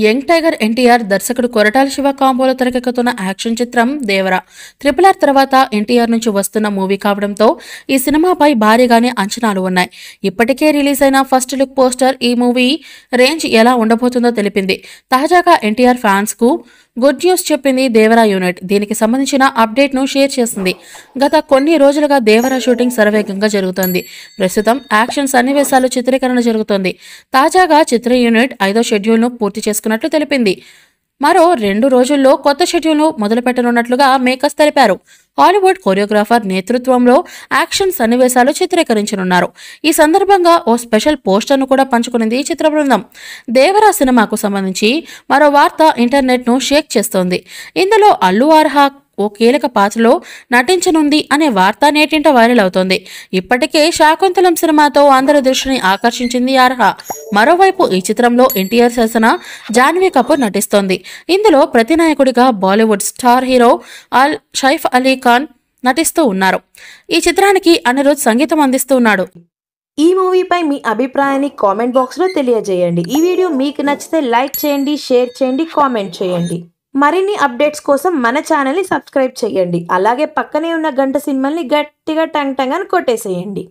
Young tiger NTR దర్శకుడు కొరటాల శివ కాంబోలో తెరకెక్కుతున్న action చిత్రం దేవర. RRR తర్వాత ఎన్టీఆర్ నుంచి వస్తున్న మూవీ కావడంతో ఈ సినిమాపై భారీగానే అంచనాలు ఉన్నాయి. ఇప్పటికే రిలీజ్ అయిన ఫస్ట్ లుక్ పోస్టర్ ఈ మూవీ రేంజ్ ఎలా ఉండబోతుందో తెలిపింది. తాజాగా ఎన్టీఆర్ ఫ్యాన్స్ కు గుడ్ న్యూస్ చెప్పింది దేవర యూనిట్. దీనికి సంబంధించిన అప్డేట్ ను షేర్ చేసింది. గత కొన్ని రోజులుగా దేవర షూటింగ్ శరవేగంగా జరుగుతోంది. ప్రస్తుతం యాక్షన్ సన్నివేశాలు చిత్రీకరణ జరుగుతోంది. తాజాగా చిత్ర యూనిట్ 5వ షెడ్యూల్ ను పూర్తి చేసుకున్నట్లు తెలిపింది. మరో 2 రోజుల్లో కొత్త షెడ్యూల్ను మొదలుపెట్టనున్నట్లుగా మేకర్స్ తెలిపారు. హాలీవుడ్ కొరియోగ్రాఫర్ నేతృత్వంలో యాక్షన్ సన్నివేశాలు చిత్రీకరించనున్నారు. ఈ సందర్భంగా ఓ స్పెషల్ పోస్టర్ను కూడా పంచుకునింది ఈ చిత్ర బృందం. దేవర సినిమాకు సంబంధించి మరో వార్త ఇంటర్నెట్ను షేక్ చేస్తోంది. ఇందులో అల్లు అర్హ ఓ కీలక పాత్రలో నటించనుంది అనే వార్త నేటింట వైరల్ అవుతోంది. ఇప్పటికే శాకుంతలం సినిమాతో అందరి దృష్టిని ఆకర్షించింది అర్హ. మరోవైపు ఈ చిత్రంలో ఎన్టీఆర్ సరసన జాన్వీ కపూర్ నటిస్తోంది. ఇందులో ప్రతినాయకుడిగా బాలీవుడ్ స్టార్ హీరో సైఫ్ అలీ ఖాన్ నటిస్తూ ఉన్నారు. ఈ చిత్రానికి అనిరుద్ సంగీతం అందిస్తూ ఉన్నాడు. ఈ మూవీపై మీ అభిప్రాయాన్ని కామెంట్ బాక్స్లో తెలియజేయండి. ఈ వీడియో మీకు నచ్చితే లైక్ చేయండి, షేర్ చేయండి, కామెంట్ చేయండి. మరిన్ని అప్డేట్స్ కోసం మన ఛానల్ని సబ్స్క్రైబ్ చేయండి. అలాగే పక్కనే ఉన్న గంట సింబల్ని గట్టిగా టంగ్ టంగ్ అని కొట్టేసేయండి.